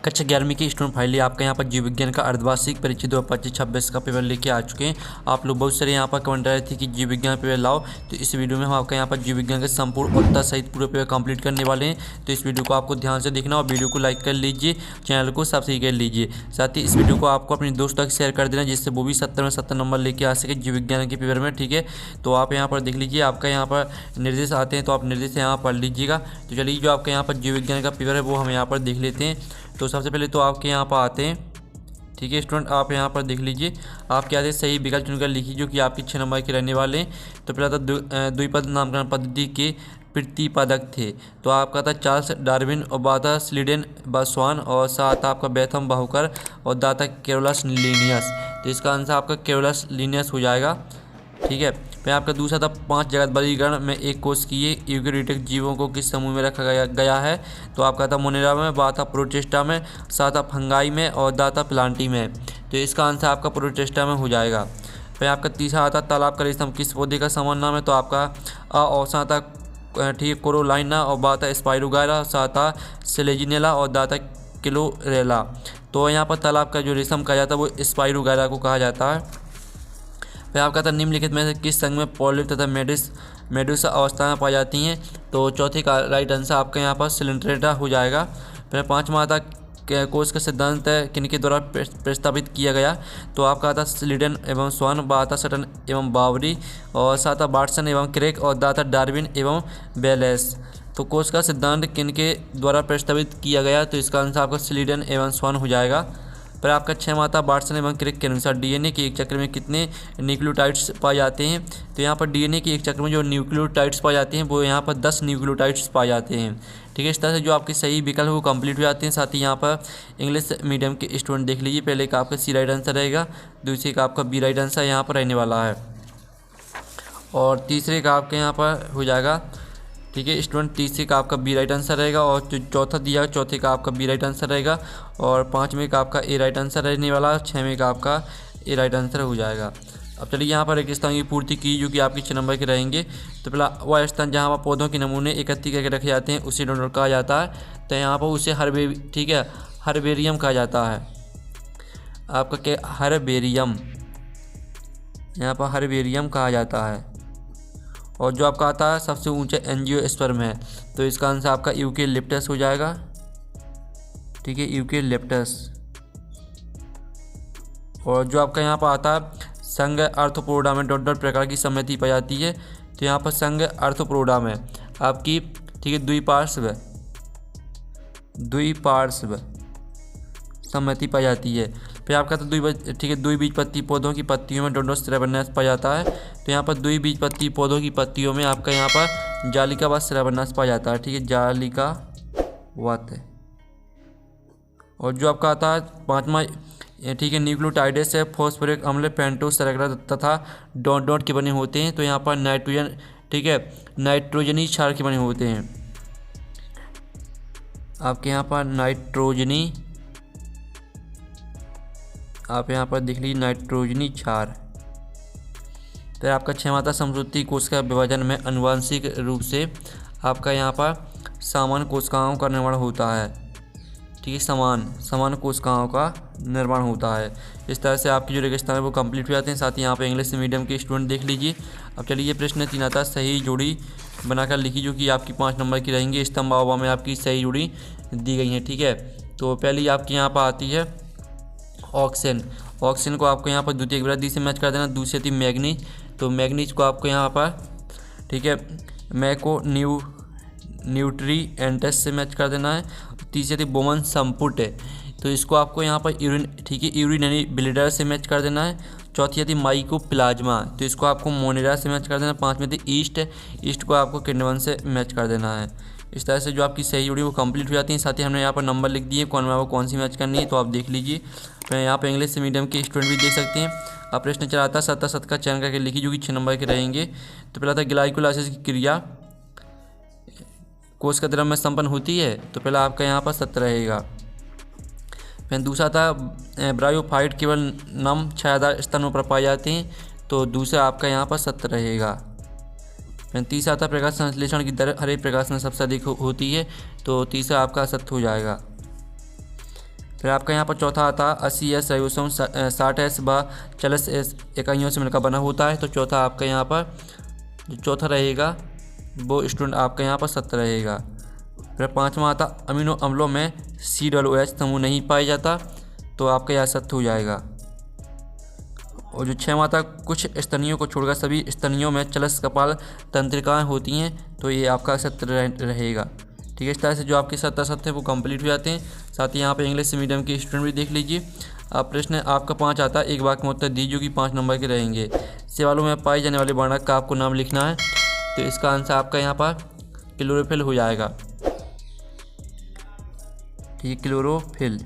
कक्षा 11वीं की स्टूडेंट फाइनली आपका यहाँ पर जीव विज्ञान का अर्धवार्षिक परीक्षा 2025-26 का पेपर लेके आ चुके हैं। आप लोग बहुत सारे यहाँ पर कमेंट रहे थे कि जीव विज्ञान पेपर लाओ, तो इस वीडियो में हम आपका यहाँ पर जीव विज्ञान के संपूर्ण उत्तर सहित पूरे पेपर कंप्लीट करने वाले हैं। तो इस वीडियो को आपको ध्यान से देखना और वीडियो को लाइक कर लीजिए, चैनल को सब्सक्राइब कर लीजिए। साथ ही इस वीडियो को आपको अपने दोस्तों तक शेयर कर देना, जिससे वो भी 70 में 70 नंबर लेके आ सके जीव विज्ञान के पेपर में। ठीक है, तो आप यहाँ पर देख लीजिए, आपका यहाँ पर निर्देश आते हैं तो आप निर्देश यहाँ पढ़ लीजिएगा। तो चलिए, जो आपका यहाँ पर जीव विज्ञान का पेपर है वो हम यहाँ पर देख लेते हैं। तो सबसे पहले तो आपके यहाँ पर आते हैं। ठीक है स्टूडेंट, आप यहाँ पर देख लीजिए, आप क्या सही विकल्प चुनकर लिखिए जो कि आपके 6 नंबर के रहने वाले हैं। तो पहला था द्विपद नामकरण पद्धति के प्रतिपादक थे, तो आपका था चार्ल्स डार्विन और बाता स्लीडन बसवान, और साथ आपका बेथम बाहुकर और दाता कैरोलस लिनियस। तो इसका आंसर आपका कैरोलस लिनियस हो जाएगा। ठीक है, फिर आपका दूसरा था 5 जगत वर्गीकरण में एक कोष किए यूकेरियोटिक जीवों को किस समूह में रखा गया है। तो आपका था मोनेरा में, बाता प्रोटिस्टा में, साथ फंगाई में और दाता प्लांटी में। तो इसका आंसर आपका प्रोटिस्टा में हो जाएगा। फिर आपका तीसरा आता तालाब का रेशम किस पौधे का समान नाम है। तो आपका औसा था ठीक है कोरोलाइना और बाता स्पाइरोगायरा, साता सेलेजिनेला और दाता क्लोरेला। तो यहाँ पर तालाब का जो रेशम कहा जाता है वो स्पाइरोगायरा को कहा जाता है। फिर आपका था निम्नलिखित में से किस संघ में पॉलिप तथा मेडुसा अवस्था में पाई जाती हैं। तो चौथे का राइट आंसर आपका यहाँ पर सिलेंट्रेटा हो जाएगा। फिर पाँचवा था कोष का सिद्धांत किनके द्वारा प्रस्तावित किया गया। तो आपका था स्लीडन एवं स्वान, बाता सटन एवं बावरी, और साथ वाटसन एवं क्रेक, और दाता डार्विन एवं बेलेस। तो कोष का सिद्धांत किनके द्वारा प्रस्तावित किया गया। तो इसका आंसर आपका स्लीडन एवं स्वान हो जाएगा। पर आपका 6 माता वाटसन एवं क्रिक के अनुसार डीएनए के एक चक्र में कितने न्यूक्लियोटाइड्स पाए जाते हैं। तो यहाँ पर डीएनए के एक चक्र में जो न्यूक्लियोटाइड्स पाए जाते हैं वो यहाँ पर 10 न्यूक्लियोटाइड्स पाए जाते हैं। ठीक है, इस तरह से जो आपके सही विकल्प वो कंप्लीट हो जाते हैं। साथ ही यहाँ पर इंग्लिश मीडियम के स्टूडेंट देख लीजिए, पहले का आपका सी राइट आंसर रहेगा, दूसरे का आपका बी राइट आंसर यहाँ पर रहने वाला है, और तीसरे का आपके यहाँ पर हो जाएगा। ठीक है स्टूडेंट, तीसरे का आपका बी राइट आंसर रहेगा, और जो चौथा दिया चौथे का आपका बी राइट आंसर रहेगा, और पाँचवें का आपका ए राइट आंसर रहने वाला है, 6वें का आपका ए राइट आंसर हो जाएगा। अब चलिए यहाँ पर एक स्थान की पूर्ति की जो कि आपके 6 नंबर के रहेंगे। तो पहला वह स्थान जहाँ पर पौधों के नमूने एकत्रित करके रखे जाते हैं उसे डोनर कहा जाता है। तो यहाँ पर उसे हर्बेरियम कहा जाता है। आपका क्या हर्बेरियम, यहाँ पर हर्बेरियम कहा जाता है। और जो आपका आता है सबसे ऊंचा एंजियोस्पर्म है, तो इसका आंसर आपका यूकेलिप्टस हो जाएगा। ठीक है, यूकेलिप्टस। और जो आपका यहाँ पर आता है संघ आर्थ्रोपोडा में डॉट प्रकार की समिति पाई जाती है। तो यहाँ पर संघ आर्थ्रोपोडा में आपकी ठीक है द्विपार्श्व समिति पाई जाती है। फिर आपका तो द्विबीजपत्री पौधों की पत्तियों में डोडोस श्रेवन्यास पाया जाता है। तो यहाँ पर द्विबीजपत्री पौधों की पत्तियों में आपका यहाँ पर जालिका व श्रेवन्यास पाया जाता है। ठीक है, जालिका वत। और जो आपका आता है 5वां ठीक है न्यूक्लियोटाइड्स है फॉस्फोरिक अम्ल, पेंटोस शर्करा तथा डॉट के बने होते हैं। तो यहाँ पर नाइट्रोजन ठीक है नाइट्रोजनी क्षार के बने होते हैं। आपके यहाँ पर नाइट्रोजनी, आप यहाँ पर देख लीजिए नाइट्रोजनी क्षार। तो आपका 6वां था समरूपी कोश का विभाजन में आनुवंशिक रूप से आपका यहाँ पर समान कोशिकाओं का निर्माण होता है। ठीक है, समान कोशिकाओं का निर्माण होता है। इस तरह से आपकी जो रेगिस्तान है वो कंप्लीट हो जाते हैं। साथ ही यहाँ पर इंग्लिश मीडियम के स्टूडेंट देख लीजिए। अब चलिए ये प्रश्न 3 आता सही जोड़ी बनाकर लिखी जो कि आपकी 5 नंबर की रहेंगी। स्तंभ आवा में आपकी सही जोड़ी दी गई है। ठीक है, तो पहली आपकी यहाँ पर आती है ऑक्सीजन को आपको यहाँ पर द्वितीय विरोधी से मैच कर देना। दूसरी थी मैग्नीज, तो मैग्नीज को आपको यहाँ पर ठीक है मैको न्यूट्री एंटस से मैच कर देना है। तीसरी थी बोमन संपुट है, तो इसको आपको यहाँ पर यूरिनरी ब्लीडर से मैच कर देना है। चौथी थी माइकोप्लाज्मा, तो इसको आपको मोनेरा से मैच कर देना है। 5वीं थी ईस्ट को आपको किडनवन से मैच कर देना है। इस तरह से जो आपकी सही जोड़ी वो कंप्लीट हो जाती है। साथ ही हमने यहाँ पर नंबर लिख दिए कौन में आपको कौन सी मैच करनी है, तो आप देख लीजिए। फिर यहाँ पर इंग्लिश मीडियम के स्टूडेंट भी देख सकते हैं। अब प्रश्न चलाता 7 का चयन करके लिखिए जो कि 6 नंबर के रहेंगे। तो पहला था ग्लाइकोलाइसिस की क्रिया कोश का द्रव में संपन्न होती है। तो पहला आपका यहाँ पर 7 रहेगा। फिर दूसरा था ब्रायोफाइट केवल नम छायादार स्तनों पर पाए जाते हैं। तो दूसरा आपका यहाँ पर 7 रहेगा। फिर तीसरा था प्रकाश संश्लेषण की दर हरे प्रकाश में सबसे अधिक होती है। तो तीसरा आपका 7 हो जाएगा। फिर आपका यहाँ पर चौथा आता है 80s राइबोसोम 60s व 40s इकाइयों से मिलकर बना होता है। तो चौथा आपका यहाँ पर जो चौथा रहेगा वो स्टूडेंट आपका यहाँ पर 70 रहेगा। फिर पाँचवा आता अमीनो अम्लों में COOH समूह नहीं पाया जाता, तो आपका यह 70 हो जाएगा। और जो छठवां आता कुछ स्तनियों को छोड़कर सभी स्तनियों में चलस कपाल तंत्रिकाएँ होती हैं, तो ये आपका 70 रहेगा। ठीक है, इस तरह से जो आपके 70 वो कंप्लीट हो जाते हैं। साथ ही यहाँ पे इंग्लिश मीडियम के स्टूडेंट भी देख लीजिए। अब प्रश्न आपका 5 आता है, एक वाक्य में उत्तर दीजिए, जो कि 5 नंबर के रहेंगे। सेवालों में पाए जाने वाले वर्णक का आपको नाम लिखना है। तो इसका आंसर आपका यहाँ पर क्लोरोफिल हो जाएगा। ठीक है, क्लोरोफिल।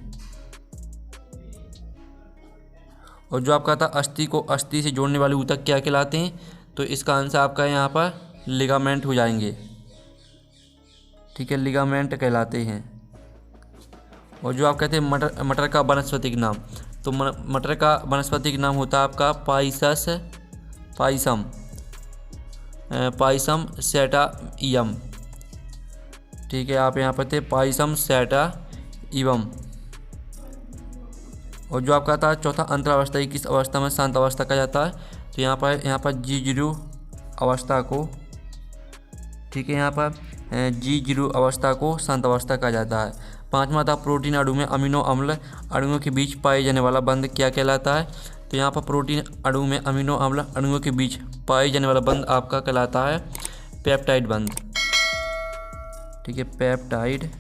और जो आपका था अस्थि को अस्थि से जोड़ने वाले ऊतक क्या कहलाते हैं, तो इसका आंसर आपका यहाँ पर लिगामेंट हो जाएंगे। ठीक है, लिगामेंट कहलाते हैं। और जो आप कहते हैं मटर का वानस्पतिक नाम, तो मटर का वानस्पतिक नाम होता है आपका पाइसम सैटाइवम। ठीक है, आप यहाँ पर थे पाइसम सैटाइवम। और जो आपका था चौथा अंतरावस्था, किस अवस्था में शांत अवस्था कहा जाता है, तो यहाँ पर G0 अवस्था को, ठीक है, यहाँ पर G0 अवस्था को शांत अवस्था कहा जाता है। पाँचवा था प्रोटीन अणु में अमीनो अम्ल अणुओं के बीच पाए जाने वाला बंध क्या कहलाता है, तो यहाँ पर प्रोटीन अणु में अमीनो अम्ल अणुओं के बीच पाए जाने वाला बंध आपका कहलाता है पेप्टाइड बंध। ठीक है, पेप्टाइड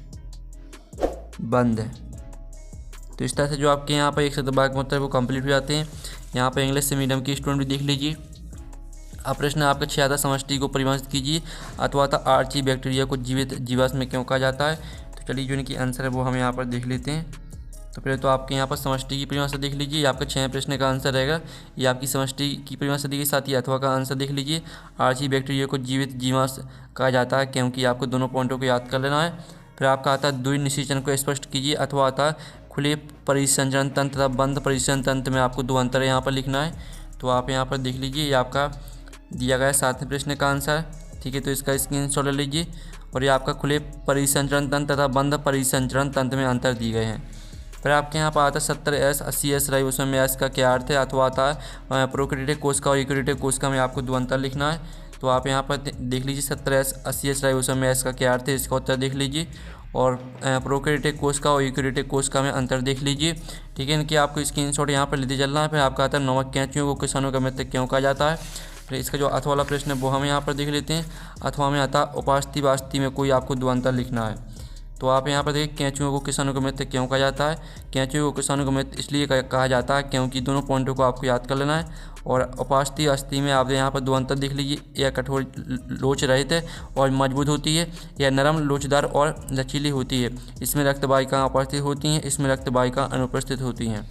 बंध। तो इस तरह से जो आपके यहाँ पर 170 वाक्य में उत्तर वो कंप्लीट हो जाते हैं। यहाँ पर इंग्लिश मीडियम की स्टूडेंट भी देख लीजिए। अब प्रश्न आपका 6 समष्टि को परिभाषित कीजिए। अथवा आर्ची बैक्टीरिया को जीवित जीवाश्म में क्यों कहा जाता है। तो चलिए जो इनकी आंसर है वो हम यहाँ पर देख लेते हैं। तो पहले तो आपके यहाँ पर समष्टि की परिभाषा देख लीजिए। आपका 6 प्रश्न का आंसर रहेगा, ये आपकी समष्टि की परिभाषा दी गई। साथ ही अथवा का आंसर देख लीजिए। आर्ची बैक्टीरिया को जीवित जीवाश्म कहा जाता है क्योंकि आपको दोनों पॉइंटों को याद कर लेना है। फिर आपका आता है द्वि निषेचन को स्पष्ट कीजिए। अथवा आता है खुले परिसंचरण तंत्र तथा बंद परिसंचरण तंत्र में आपको 2 अंतर यहाँ पर लिखना है। तो आप यहाँ पर देख लीजिए, ये आपका दिया गया है 7वें प्रश्न का आंसर। ठीक है, तो इसका स्क्रीनशॉट ले लीजिए। और ये आपका खुले परिसंचरण तंत्र तथा बंद परिसंचरण तंत्र में अंतर दिए गए हैं। फिर आपके यहाँ पर आता है 70S 80S राइबोसोम में S का क्या अर्थ है। अथवा आता है प्रोकैरियोटिक कोशिका और यूकैरियोटिक कोशिका में आपको 2 अंतर लिखना है। तो आप यहाँ पर देख लीजिए 70S 80S राइबोसोम में S का क्या अर्थ है, इसका उत्तर देख लीजिए। और प्रोकैरियोटिक कोशिका और यूकैरियोटिक कोशिका में अंतर देख लीजिए। ठीक है, इनकी आपको स्क्रीनशॉट यहाँ पर लेते चलना है। फिर आपका आता है नमक कैंचियों को किसानों का मित्र क्यों कहा जाता है। फिर इसका जो अथवा वाला प्रश्न है वो हम यहाँ पर देख लेते हैं। अथवा में आता है उपास्थि वास्ति में कोई आपको 2 अंतर लिखना है। तो आप यहाँ पर देखिए कैंचुओं को किसानों का मित्र क्यों कहा जाता है। कैंचुओं को किसानों का मित्र इसलिए कहा जाता है क्योंकि दोनों पॉइंटों को आपको याद कर लेना है। और उपास्थि अस्थि में आप यहाँ पर 2 अंतर देख लीजिए। यह कठोर लोच रहित है और मजबूत होती है, यह नरम लोचदार और लचीली होती है। इसमें रक्त वाहिकाएं उपस्थित होती हैं, इसमें रक्त वाहिकाएं अनुपस्थित होती हैं।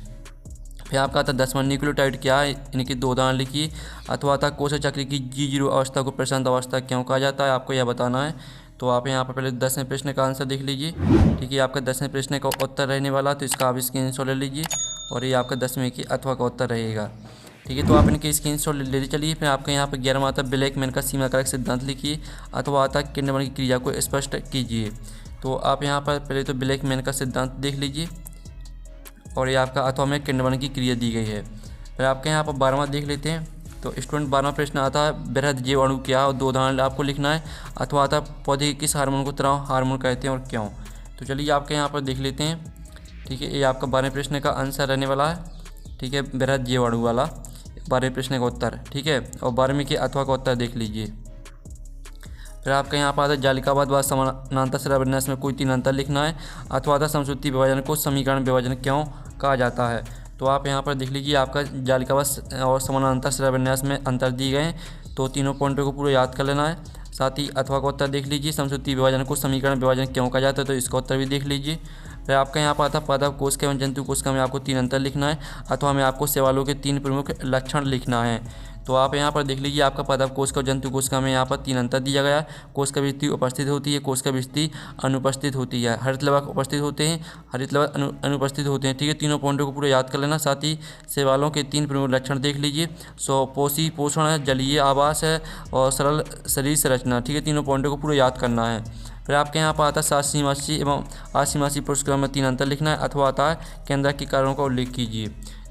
फिर आपका आता 10वां न्यूक्लियोटाइड क्या है, इनकी 2 उदाहरण लिखिए। अथवा आता कोशिका चक्र की G0 अवस्था को प्रशांत अवस्था क्यों कहा जाता है, आपको यह बताना है। तो आप यहाँ पर पहले 10वें प्रश्न का आंसर देख लीजिए। ठीक है, आपका 10वें प्रश्न का उत्तर रहने वाला, तो इसका आप स्क्रीनशॉट ले लीजिए। और ये आपका 10वें की अथवा का उत्तर रहेगा। ठीक है, तो आप इनके स्क्रीनशॉट लेते चलिए। फिर आपके यहाँ पर 11वां आता ब्लैकमैन का सीमा कारक सिद्धांत लिखिए। अथवा आता किण्वन की क्रिया को स्पष्ट कीजिए। तो आप यहाँ पर पहले तो ब्लैकमैन का सिद्धांत देख लीजिए। और ये आपका अथवा में किण्वन की क्रिया दी गई है। फिर आपके यहाँ पर 12वां देख लेते हैं। तो स्टूडेंट 12वां प्रश्न आता है बृहद जीव अणु क्या, और 2 उदाहरण आपको लिखना है। अथवा आता पौधे किस हार्मोन को तनाव हार्मोन कहते हैं और क्यों। तो चलिए आपके यहाँ पर देख लेते हैं। ठीक है, ये आपका 12वें प्रश्न का आंसर रहने वाला है। ठीक है, बृहद जीव अणु वाला 12वें प्रश्न का उत्तर। ठीक है, और 12वें के अथवा का उत्तर देख लीजिए। फिर आपका यहाँ पर आता है जालिकावाद व समानांतर शिलान्यास में कोई 3 अंतर लिखना है। अथवा आता समसूत्री विभाजन को समीकरण विभाजन क्यों कहा जाता है। तो आप यहाँ पर देख लीजिए, आपका जालिकावाद और समानांतर शिलान्यास में अंतर दिए गए हैं। तो तीनों पॉइंटों को पूरा याद कर लेना है। साथ ही अथवा का उत्तर देख लीजिए। समसूत्री विभाजन को समीकरण विभाजन क्यों कहा जाता है, तो इसका उत्तर भी देख लीजिए। फिर आपका यहाँ पर आता पादप कोशिका एवं जंतु कोशिका में आपको 3 अंतर लिखना है। अथवा में आपको शैवालों के 3 प्रमुख लक्षण लिखना है। तो आप यहाँ पर देख लीजिए, आपका पादप कोशिका और जंतु कोशिका में यहाँ पर 3 अंतर दिया गया है। कोशिका भित्ति उपस्थित होती है, कोशिका भित्ति अनुपस्थित होती है। हरित लवक उपस्थित होते हैं, हरित लवक अनुपस्थित होते हैं। ठीक है, तीनों पॉइंटों को पूरा याद कर लेना। साथ ही शैवालों के 3 प्रमुख लक्षण देख लीजिए। पोषी पोषण है, जलीय आवास है और सरल शरीर संरचना। ठीक है, तीनों पॉइंटों को पूरा याद करना है। फिर आपके यहाँ पर आता है सातसीमासी एवं आठसीमासी पुरस्क्रम में 3 अंतर लिखना है, अथवा आता है केंद्र के कारणों का उल्लेख कीजिए।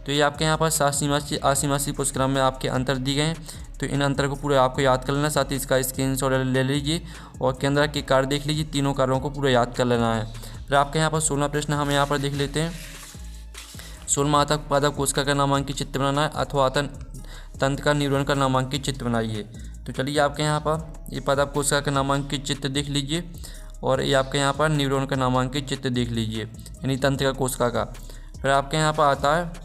तो ये आपके यहाँ पर सातसीमासी आठसीमासी पुरस्क्रम में आपके अंतर दिए गए हैं, तो इन अंतर को पूरे आपको याद कर लेना, साथ ही इसका स्क्रीनशॉट ले लीजिए और केंद्र के कार्य देख लीजिए, तीनों कार्यों को पूरा याद कर लेना है। फिर आपके यहाँ पर 16वां प्रश्न हम यहाँ पर देख लेते हैं। 16वां आता पादप कोशिका का नामांकित चित्र बनाना है, अथवा आता तंत्र का न्यूरॉन का नामांकित चित्र बनाइए। तो चलिए आपके यहाँ पर ये पादप कोशिका का नामांकित चित्र देख लीजिए और ये आपके यहाँ पर न्यूरॉन का नामांकित चित्र देख लीजिए, यानी तंत्र का कोशिका का। फिर आपके यहाँ पर आता है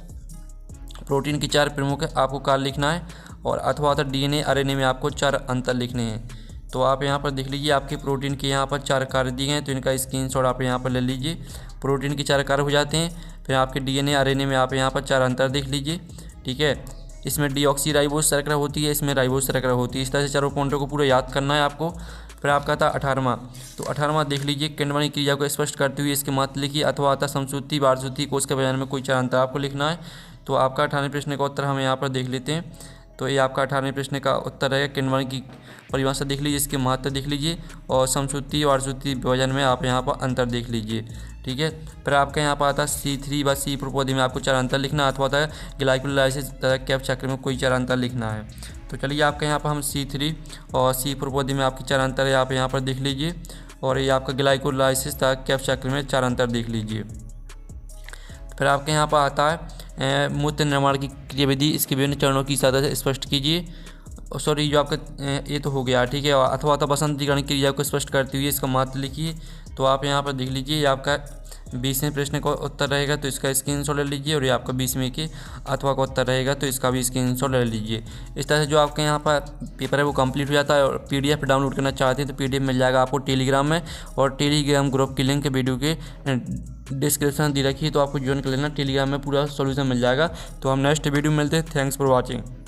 प्रोटीन की 4 प्रमुख आपको कार्य लिखना है, और अथवा आता DNA RNA में आपको 4 अंतर लिखने हैं। तो आप यहाँ पर देख लीजिए आपके प्रोटीन के यहाँ पर 4 कार्य दिए गए हैं, तो इनका स्क्रीनशॉट आप यहाँ पर ले लीजिए। प्रोटीन के 4 कार्य हो जाते हैं, फिर आपके DNA RNA में आप यहाँ पर 4 अंतर देख लीजिए, ठीक है। इसमें डीऑक्सीराइबोस शर्करा होती है, इसमें राइबोस शर्करा होती है। इस तरह से चारों पॉइंटों को पूरा याद करना है आपको। फिर आपका था 18वां, तो 18वां देख लीजिए, किण्वन की क्रिया को स्पष्ट करते हुए इसके महत्व लिखिए, अथवा आता समसूत्री वार्षूत्री कोश के बयान में कोई 4 अंतर आपको लिखना है। तो आपका 18वें प्रश्न का उत्तर हम यहाँ पर देख लेते हैं। तो ये आपका 18वें प्रश्न का उत्तर रहेगा, किण्वन की परिभाषा देख लीजिए, इसके महत्व देख लीजिए और समसूत्री वार्षूत्री विभाजन में आप यहाँ पर अंतर देख लीजिए, ठीक है। फिर आपका यहाँ पर आता है C3 व C प्रोपोदी में आपको 4 अंतर लिखना, अथवा आता है ग्लाइकोलाइसिस तथा कैप चक्र में कोई 4 अंतर लिखना है। तो चलिए आपके यहाँ पर हम C3 और C प्रोपोदी में आपके 4 अंतर है, आप यहाँ पर देख लीजिए, और ये आपका ग्लाइकोलाइसिस तथा कैप चक्र में 4 अंतर देख लीजिए। फिर आपके यहाँ पर आता है मूत्र निर्माण की क्रियाविधि, इसके विभिन्न चरणों की सहायता से स्पष्ट कीजिए। सॉरी, जो आपका ये तो हो गया, ठीक है। अथवा आता बसंतीकरण क्रिया को स्पष्ट करते हुए इसका महत्व लिखिए। तो आप यहाँ पर देख लीजिए, ये आपका 20वें प्रश्न का उत्तर रहेगा, तो इसका स्क्रीनशॉट ले लीजिए, और ये आपका 20वें के अथवा का उत्तर रहेगा, तो इसका भी स्क्रीनशॉट ले लीजिए। इस तरह से जो आपके यहाँ पर पेपर है वो कंप्लीट हो जाता है। और PDF डाउनलोड करना चाहते हैं तो PDF मिल जाएगा आपको टेलीग्राम में, और टेलीग्राम ग्रुप की लिंक वीडियो के डिस्क्रिप्शन दी रखी है, तो आपको ज्वाइन कर लेना। टेलीग्राम में पूरा सोल्यूशन मिल जाएगा। तो हम नेक्स्ट वीडियो में मिलते हैं। Thanks for watching.